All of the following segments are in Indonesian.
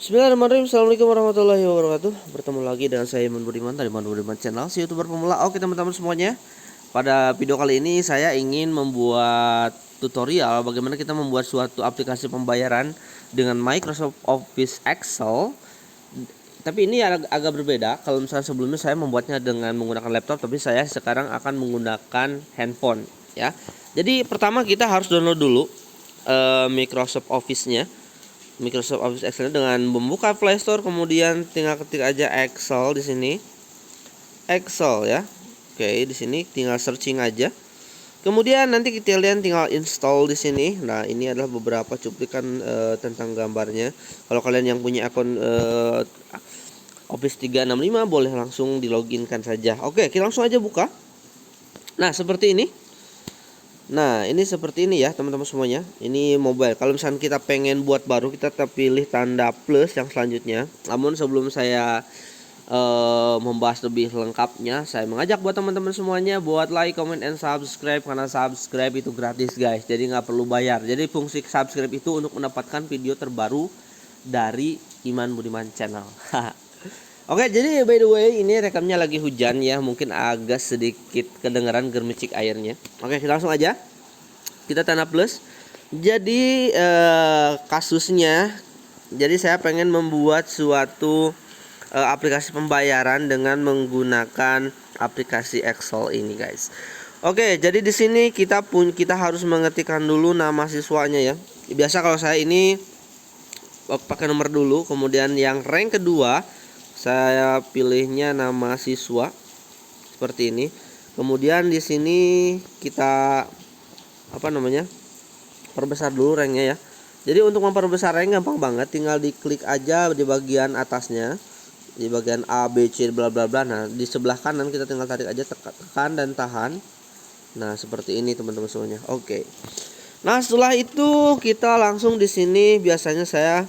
Bismillahirrahmanirrahim. Assalamualaikum warahmatullahi wabarakatuh. Bertemu lagi dengan saya Iman Budiman dari Iman Budiman Channel, si YouTuber pemula. Oke teman-teman semuanya, pada video kali ini saya ingin membuat tutorial bagaimana kita membuat suatu aplikasi pembayaran dengan Microsoft Office Excel. Tapi ini agak berbeda. Kalau misalnya sebelumnya saya membuatnya dengan menggunakan laptop, tapi saya sekarang akan menggunakan handphone ya. Jadi pertama kita harus download dulu Microsoft Office-nya. Microsoft Office Excel dengan membuka Play Store, kemudian tinggal ketik aja Excel di sini. Excel ya. Oke, di sini tinggal searching aja. Kemudian nanti kalian tinggal install di sini. Nah, ini adalah beberapa cuplikan tentang gambarnya. Kalau kalian yang punya akun Office 365 boleh langsung di loginkan saja. Oke, kita langsung aja buka. Nah, seperti ini. Nah, ini seperti ini ya teman-teman semuanya. Ini mobile. Kalau misalnya kita pengen buat baru, kita pilih tanda plus yang selanjutnya. Namun sebelum saya membahas lebih lengkapnya, saya mengajak buat teman-teman semuanya buat like, comment, and subscribe. Karena subscribe itu gratis guys, jadi nggak perlu bayar. Jadi fungsi subscribe itu untuk mendapatkan video terbaru dari Iman Budiman Channel. Oke, jadi by the way ini rekamnya lagi hujan ya, mungkin agak sedikit kedengaran germicik airnya. Oke, kita langsung aja. Kita tanda plus. Jadi kasusnya, jadi saya pengen membuat suatu aplikasi pembayaran dengan menggunakan aplikasi Excel ini guys. Oke, jadi di sini kita harus mengetikkan dulu nama siswanya ya. Biasa kalau saya ini pakai nomor dulu, kemudian yang rank kedua saya pilihnya nama siswa seperti ini. Kemudian di sini kita perbesar dulu ranknya ya. Jadi untuk memperbesar rank gampang banget, tinggal diklik aja di bagian atasnya, di bagian A, B, C, bla bla bla. Nah, di sebelah kanan kita tinggal tarik aja, tekan dan tahan. Nah, seperti ini teman-teman semuanya. Oke. Nah, setelah itu kita langsung di sini biasanya saya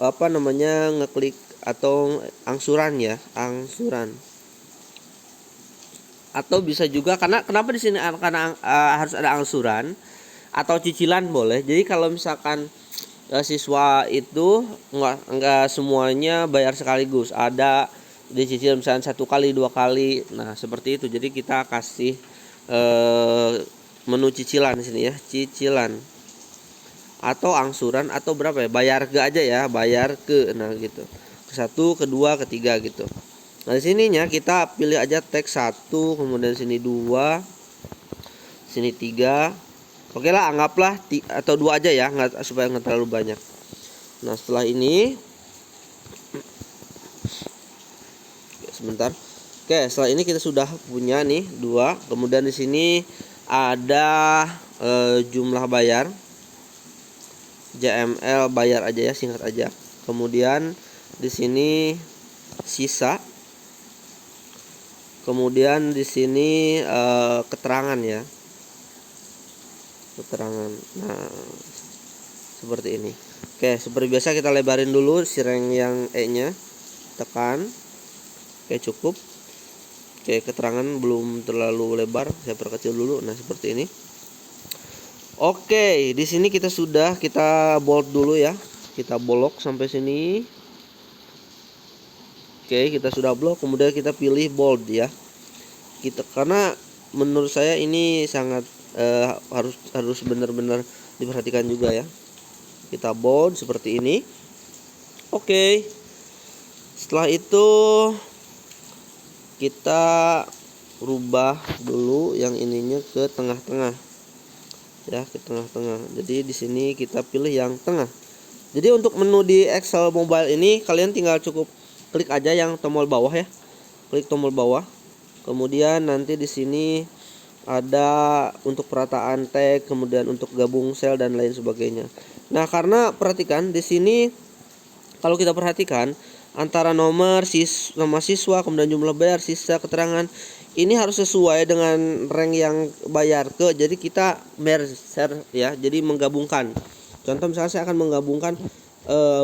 ngeklik atau angsuran ya, angsuran. Atau bisa juga kenapa di sini karena harus ada angsuran atau cicilan boleh. Jadi kalau misalkan siswa itu enggak semuanya bayar sekaligus, ada dicicil misalnya 1 kali 2 kali. Nah, seperti itu. Jadi kita kasih menu cicilan di sini ya, cicilan atau angsuran atau berapa ya, bayar ke aja ya, bayar ke, nah gitu, ke-1, ke-2, ke-3 gitu. Nah, di sininya kita pilih aja teks 1, kemudian sini 2, sini 3. Oke lah, anggaplah atau 2 aja ya, supaya nggak terlalu banyak. Nah, setelah ini sebentar. Oke, setelah ini kita sudah punya nih 2. Kemudian di sini ada jumlah bayar, JML bayar aja ya, singkat aja. Kemudian di sini sisa. Kemudian di sini keterangan ya. Keterangan. Nah, seperti ini. Oke, seperti biasa kita lebarin dulu si rank yang E-nya. Tekan. Oke, cukup. Oke, keterangan belum terlalu lebar, saya perkecil dulu. Nah, seperti ini. Oke, di sini kita bold dulu ya. Kita bolok sampai sini. Oke, kita sudah blok, kemudian kita pilih bold ya. Karena menurut saya ini sangat harus benar-benar diperhatikan juga ya. Kita bold seperti ini. Oke. Setelah itu kita rubah dulu yang ininya ke tengah-tengah. Ya, ke tengah-tengah. Jadi di sini kita pilih yang tengah. Jadi untuk menu di Excel mobile ini kalian tinggal cukup klik aja yang tombol bawah ya. Klik tombol bawah. Kemudian nanti di sini ada untuk perataan tag, kemudian untuk gabung sel dan lain sebagainya. Nah, karena perhatikan di sini kalau kita perhatikan antara nama siswa, kemudian jumlah bayar, sisa, keterangan, ini harus sesuai dengan rank yang bayar ke. Jadi kita merge ya, jadi menggabungkan. Contoh misalnya saya akan menggabungkan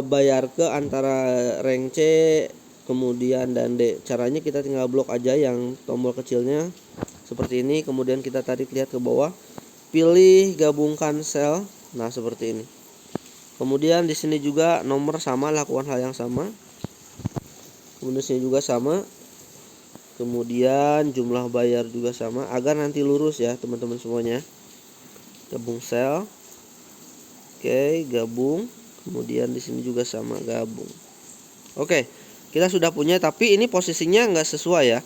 bayar ke antara rank C kemudian dan D. Caranya kita tinggal blok aja yang tombol kecilnya seperti ini, kemudian kita tarik lihat ke bawah, pilih gabungkan sel. Nah, seperti ini. Kemudian di sini juga nomor sama, lakukan hal yang sama. Kemudian di sini juga sama. Kemudian jumlah bayar juga sama agar nanti lurus ya teman-teman semuanya. Gabung sel. Oke, gabung. Kemudian di sini juga sama, gabung. Oke, kita sudah punya, tapi ini posisinya nggak sesuai ya.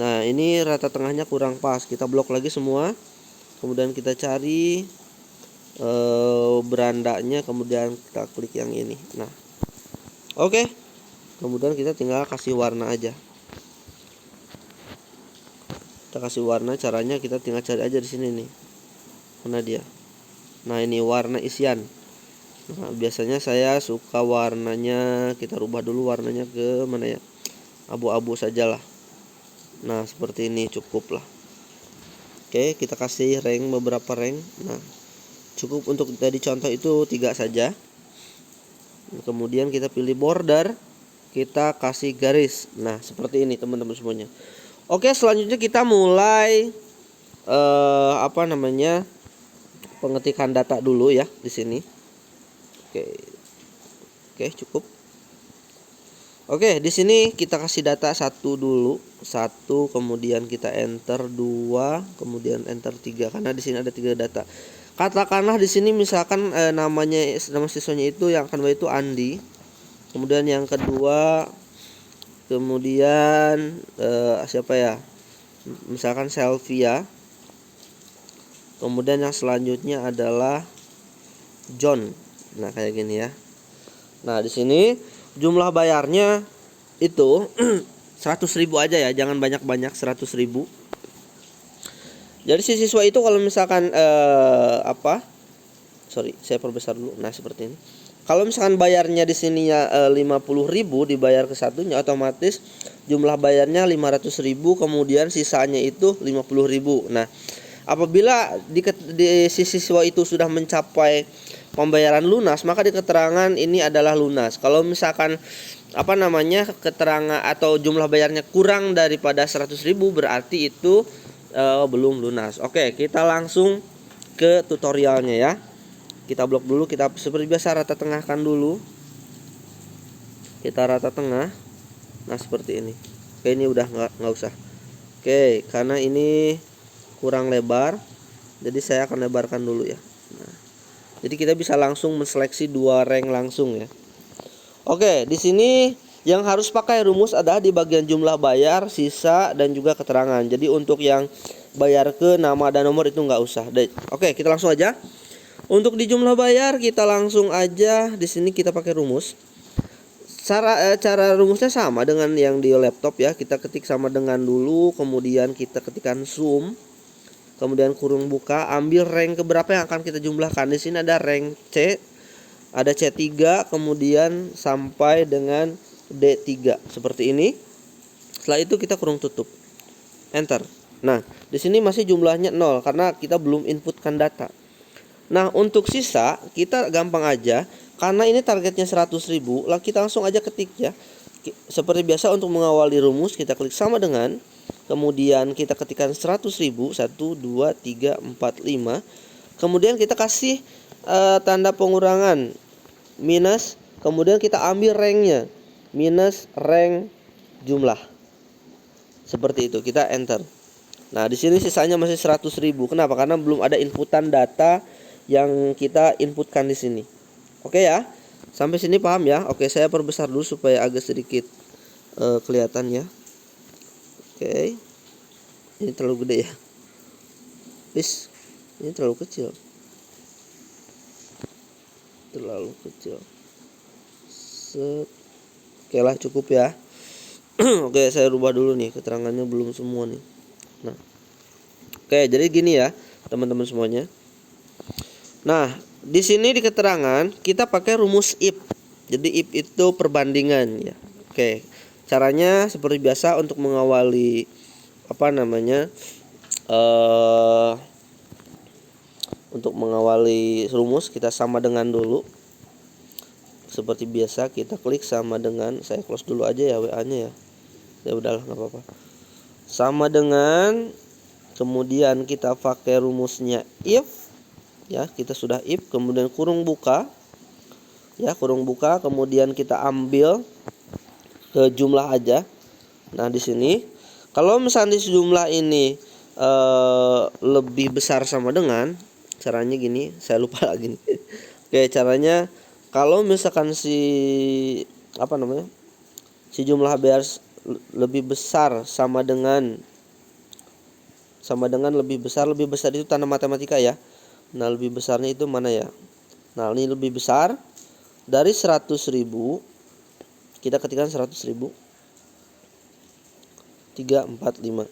Nah, ini rata tengahnya kurang pas. Kita blok lagi semua. Kemudian kita cari berandanya, kemudian kita klik yang ini. Nah, oke. Kemudian kita tinggal kasih warna aja. Kita kasih warna, caranya kita tinggal cari aja di sini nih. Mana dia? Nah, ini warna isian. Nah, biasanya saya suka warnanya, kita rubah dulu warnanya ke mana ya? Abu-abu sajalah. Nah, seperti ini cukup lah. Oke, kita kasih rank, beberapa rank. Nah, cukup untuk jadi contoh itu 3 saja. Kemudian kita pilih border, kita kasih garis. Nah, seperti ini teman-teman semuanya. Oke, selanjutnya kita mulai pengetikan data dulu ya di sini. Oke, cukup. Oke, di sini kita kasih data 1 dulu. 1, kemudian kita enter 2, kemudian enter 3 karena di sini ada 3 data. Katakanlah di sini misalkan nama siswanya itu yang akan itu Andi. Kemudian yang kedua, kemudian siapa ya? Misalkan Selvia. Kemudian yang selanjutnya adalah John. Nah, kayak gini ya. Nah, di sini jumlah bayarnya itu 100.000 aja ya, jangan banyak-banyak, 100.000. Jadi si siswa itu kalau misalkan saya perbesar dulu. Nah, seperti ini. Kalau misalkan bayarnya di sini ya 50.000 dibayar ke satunya, otomatis jumlah bayarnya 500.000, kemudian sisanya itu 50.000. Nah, apabila si siswa itu sudah mencapai pembayaran lunas, maka di keterangan ini adalah lunas. Kalau misalkan keterangan atau jumlah bayarnya kurang daripada 100.000, berarti itu belum lunas. Oke, kita langsung ke tutorialnya ya. Kita blok dulu, kita seperti biasa rata tengahkan dulu. Kita rata tengah. Nah, seperti ini. Oke, ini udah nggak usah. Oke, karena ini kurang lebar, jadi saya akan lebarkan dulu ya. Nah, jadi kita bisa langsung menseleksi 2 rank langsung ya. Oke, di sini yang harus pakai rumus adalah di bagian jumlah bayar, sisa, dan juga keterangan. Jadi untuk yang bayar ke nama dan nomor itu nggak usah. Oke, kita langsung aja. Untuk di jumlah bayar kita langsung aja di sini kita pakai rumus. Cara rumusnya sama dengan yang di laptop ya. Kita ketik sama dengan dulu, kemudian kita ketikkan sum, kemudian kurung buka, ambil rank keberapa yang akan kita jumlahkan. Di sini ada rank C, ada C3, kemudian sampai dengan D3 seperti ini. Setelah itu kita kurung tutup, enter. Nah, di sini masih jumlahnya 0 karena kita belum inputkan data. Nah, untuk sisa kita gampang aja, karena ini targetnya 100.000, lah kita langsung aja ketik ya. Seperti biasa untuk mengawali rumus kita klik sama dengan, kemudian kita ketikkan 100.000, 1, 2, 3, 4, 5. Kemudian kita kasih tanda pengurangan minus, kemudian kita ambil ranknya minus rank jumlah. Seperti itu, kita enter. Nah, di sini sisanya masih 100.000. Kenapa? Karena belum ada inputan data yang kita inputkan di sini. Oke ya. Sampai sini paham ya? Oke, saya perbesar dulu supaya agak sedikit kelihatan ya. Oke. Ini terlalu gede ya. Ini terlalu kecil. Set. Oke lah, cukup ya. Oke, saya rubah dulu nih, keterangannya belum semua nih. Nah. Oke, jadi gini ya, teman-teman semuanya. Nah, di sini di keterangan kita pakai rumus if. Jadi if itu perbandingan ya. Oke. Caranya seperti biasa untuk mengawali untuk mengawali rumus kita sama dengan dulu. Seperti biasa kita klik sama dengan, saya close dulu aja ya WA-nya ya. Ya udahlah, nggak apa-apa. Sama dengan, kemudian kita pakai rumusnya if. Ya, kita sudah if, kemudian kurung buka, ya, kurung buka, kemudian kita ambil ke jumlah aja. Nah di sini kalau misalnya di jumlah ini lebih besar sama dengan, caranya gini, saya lupa lagi nih. Oke, caranya kalau misalkan si si jumlah biar lebih besar sama dengan lebih besar itu tanda matematika ya. Nah lebih besarnya itu mana ya? Nah ini lebih besar dari 100.000, kita ketikkan 100.000 345.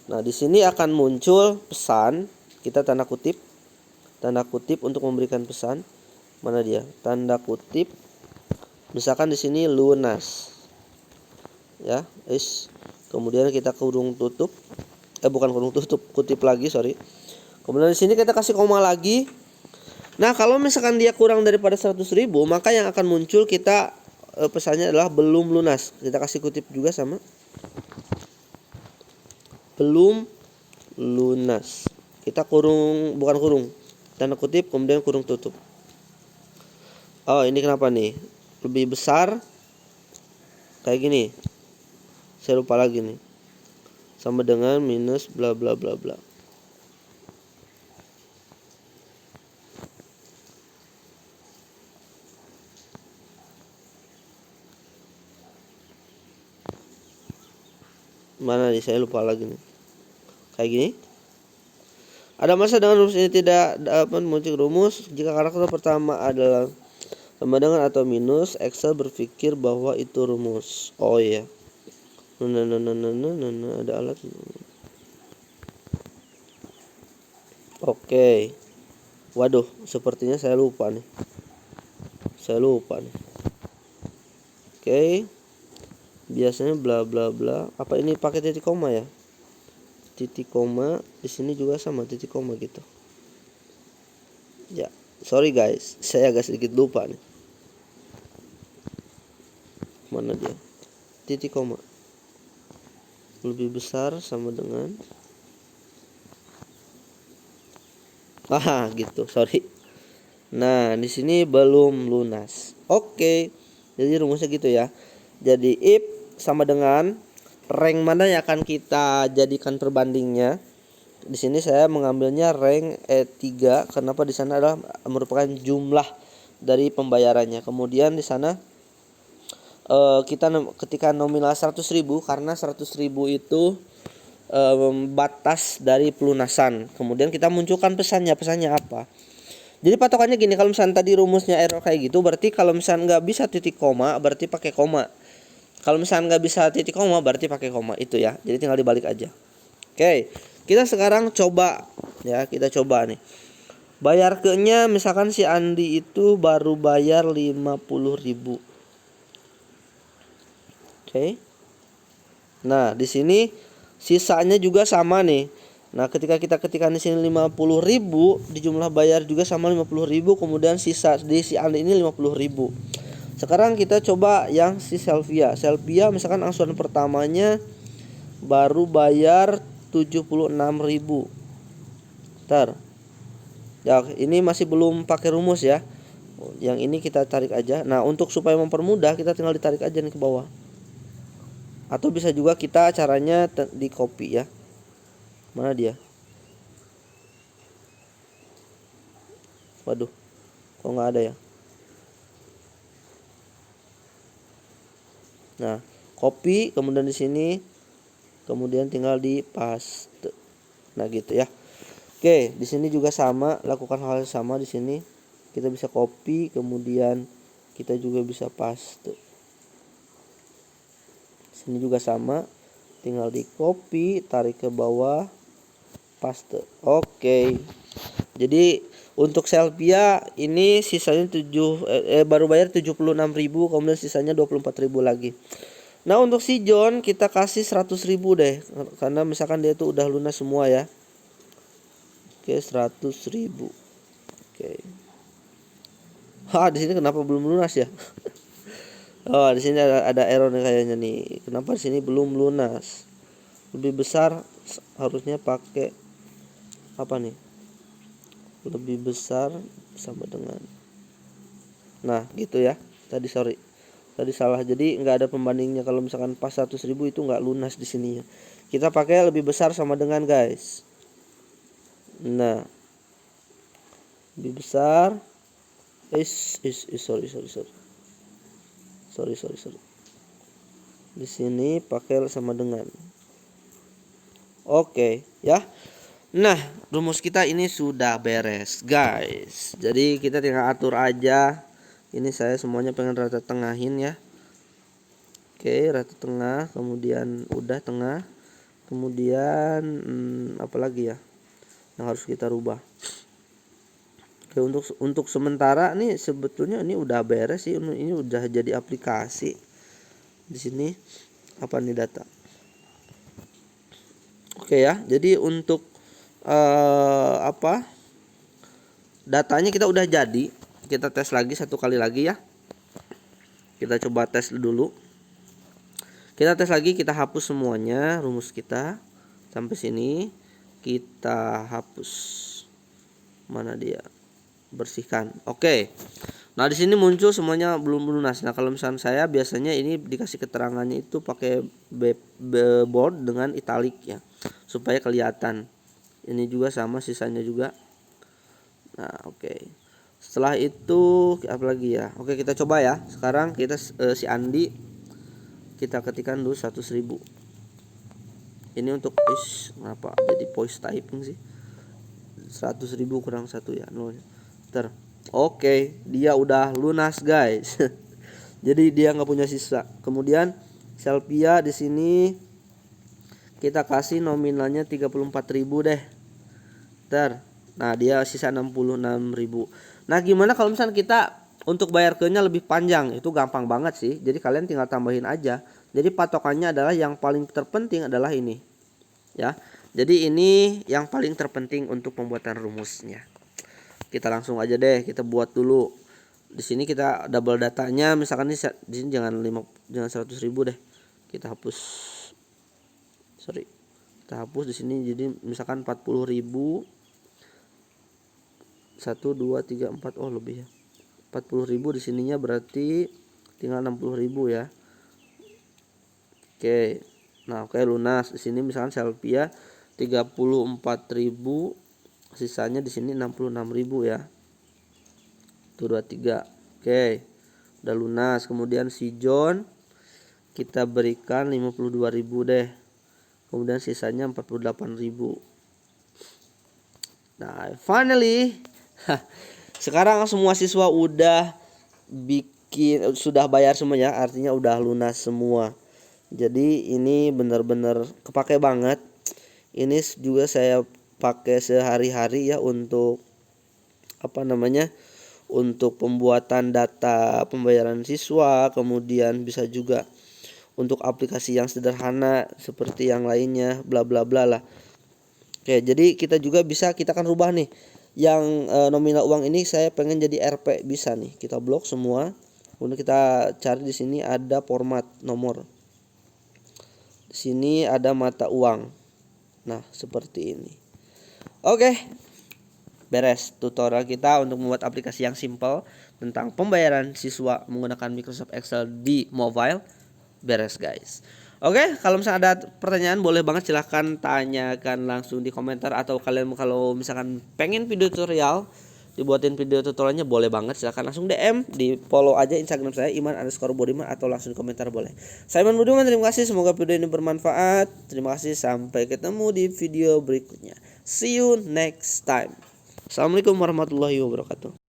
Nah di sini akan muncul pesan, kita tanda kutip untuk memberikan pesan. Mana dia? Tanda kutip, misalkan di sini lunas, ya, kemudian kita kurung tutup, bukan kurung tutup, kutip lagi, sorry. Kemudian di sini kita kasih koma lagi. Nah kalau misalkan dia kurang daripada 100.000, maka yang akan muncul kita pesannya adalah belum lunas. Kita kasih kutip juga sama, belum lunas. Kita kurung, bukan kurung, tanda kutip kemudian kurung tutup. Oh ini kenapa nih lebih besar kayak gini, saya lupa lagi nih, sama dengan minus bla bla bla bla. Mana nih, saya lupa lagi nih, kayak gini. Ada masa dengan rumus ini tidak dapat muncul rumus jika karakter pertama adalah sama dengan atau minus. Excel berpikir bahwa itu rumus. Oh iya. Ada alat. Oke. Waduh, sepertinya saya lupa nih. Oke. Biasanya bla bla bla. Apa ini pakai titik koma ya? Titik koma di sini juga sama titik koma gitu. Ya, sorry guys, saya agak sedikit lupa nih. Mana dia? Titik koma. Lebih besar sama dengan gitu, sorry. Nah, di sini belum lunas. Oke. Jadi rumusnya gitu ya. Jadi if sama dengan rank mana yang akan kita jadikan perbandingnya. Di sini saya mengambilnya rank E3. Kenapa? Di sana adalah merupakan jumlah dari pembayarannya. Kemudian di sana kita ketika nominal 100.000, karena 100.000 itu batas dari pelunasan. Kemudian kita munculkan pesannya apa? Jadi patokannya gini, kalau misalnya tadi rumusnya error kayak gitu, berarti kalau misalnya nggak bisa titik koma, berarti pakai koma. Kalau misalnya nggak bisa titik koma, berarti pakai koma, itu ya. Jadi tinggal dibalik aja. Oke, kita sekarang coba ya, kita coba nih. Bayar ke-nya misalkan si Andi itu baru bayar 50.000. Oke. Nah, di sini sisanya juga sama nih. Nah, ketika kita ketikkan di sini 50.000, di jumlah bayar juga sama 50.000, kemudian sisa di si Andi ini 50.000. Sekarang kita coba yang si Selvia. Selvia misalkan angsuran pertamanya baru bayar 76.000. Ntar. Ya, ini masih belum pakai rumus ya. Yang ini kita tarik aja. Nah, untuk supaya mempermudah, kita tinggal ditarik aja nih ke bawah. Atau bisa juga kita caranya di copy ya. Mana dia? Waduh, kok nggak ada ya? Nah, copy, kemudian di sini, kemudian tinggal di paste. Nah gitu ya. Oke, di sini juga sama, lakukan hal yang sama di sini. Kita bisa copy, kemudian kita juga bisa paste. Sini juga sama, tinggal di copy, tarik ke bawah, paste. Oke. Jadi untuk Selvia ini sisanya baru bayar 76.000, kemudian sisanya 24.000 lagi. Nah, untuk si John kita kasih 100.000 deh, karena misalkan dia itu udah lunas semua ya. Oke, 100.000. Oke. Di sini kenapa belum lunas ya? Oh, di sini ada error nih kayaknya nih. Kenapa di sini belum lunas? Lebih besar harusnya pakai apa nih? Lebih besar sama dengan. Nah gitu ya, tadi salah, jadi nggak ada pembandingnya. Kalau misalkan pas 100.000 itu nggak lunas di sini ya. Kita pakai lebih besar sama dengan guys. Nah lebih besar. Sorry. Di sini pakai sama dengan. Oke ya. Nah rumus kita ini sudah beres guys. Jadi kita tinggal atur aja. Ini saya semuanya pengen rata tengahin ya. Oke, rata tengah, kemudian udah tengah. Kemudian apa lagi ya yang harus kita rubah? Oke, untuk sementara nih sebetulnya ini udah beres sih. Ini udah jadi aplikasi. Di sini apa nih data? Oke ya. Jadi untuk datanya kita udah jadi. Kita tes lagi satu kali lagi ya. Kita coba tes dulu. Kita tes lagi, kita hapus semuanya rumus kita sampai sini. Kita hapus. Mana dia? Bersihkan. Oke. Nah, di sini muncul semuanya belum lunas. Nah, kalau misalnya saya biasanya ini dikasih keterangannya itu pakai bold dengan italic ya, supaya kelihatan. Ini juga sama, sisanya juga. Nah, oke. Setelah itu apa lagi ya? Oke, kita coba ya. Sekarang kita si Andi kita ketikkan dulu 100.000. Ini untuk kenapa jadi voice typing sih? 100.000 kurang 1 ya, 0. Oke, dia udah lunas guys. Jadi dia nggak punya sisa. Kemudian Selvia di sini kita kasih nominalnya 34.000 deh. Nah dia sisa 66.000. Nah gimana kalau misalnya kita untuk bayar ke-nya lebih panjang? Itu gampang banget sih. Jadi kalian tinggal tambahin aja. Jadi patokannya adalah yang paling terpenting adalah ini. Ya. Jadi ini yang paling terpenting untuk pembuatan rumusnya. Kita langsung aja deh, kita buat dulu. Di sini kita double datanya, misalkan di sini jangan 100.000 deh. Kita hapus. Kita hapus di sini jadi misalkan 40.000. 1 2 3 4 lebih ya. 40.000 di sininya berarti tinggal 60.000 ya. Oke. Nah, oke lunas. Di sini misalkan Selvia 34.000, sisanya di sini 66.000 ya. 1 2 3. Oke. Udah lunas. Kemudian si John kita berikan 52.000 deh. Kemudian sisanya 48.000. Nah, finally sekarang semua siswa udah sudah bayar semuanya, artinya udah lunas semua. Jadi ini benar-benar kepake banget. Ini juga saya pakai sehari-hari ya untuk untuk pembuatan data pembayaran siswa, kemudian bisa juga untuk aplikasi yang sederhana seperti yang lainnya, bla bla bla lah. Oke, jadi kita akan rubah nih. Yang nominal uang ini saya pengen jadi RP, bisa nih. Kita blok semua. Kemudian kita cari di sini ada format nomor. Di sini ada mata uang. Nah, seperti ini. Oke. Beres tutorial kita untuk membuat aplikasi yang simple tentang pembayaran siswa menggunakan Microsoft Excel di mobile. Beres, guys. Oke, kalau misalnya ada pertanyaan boleh banget silahkan tanyakan langsung di komentar, atau kalian kalau misalkan pengen video tutorial dibuatin video tutorialnya boleh banget silahkan langsung DM, di follow aja Instagram saya Iman_Budiman, atau langsung di komentar boleh. Saya Iman Budiman, terima kasih, semoga video ini bermanfaat. Terima kasih, sampai ketemu di video berikutnya. See you next time. Assalamualaikum warahmatullahi wabarakatuh.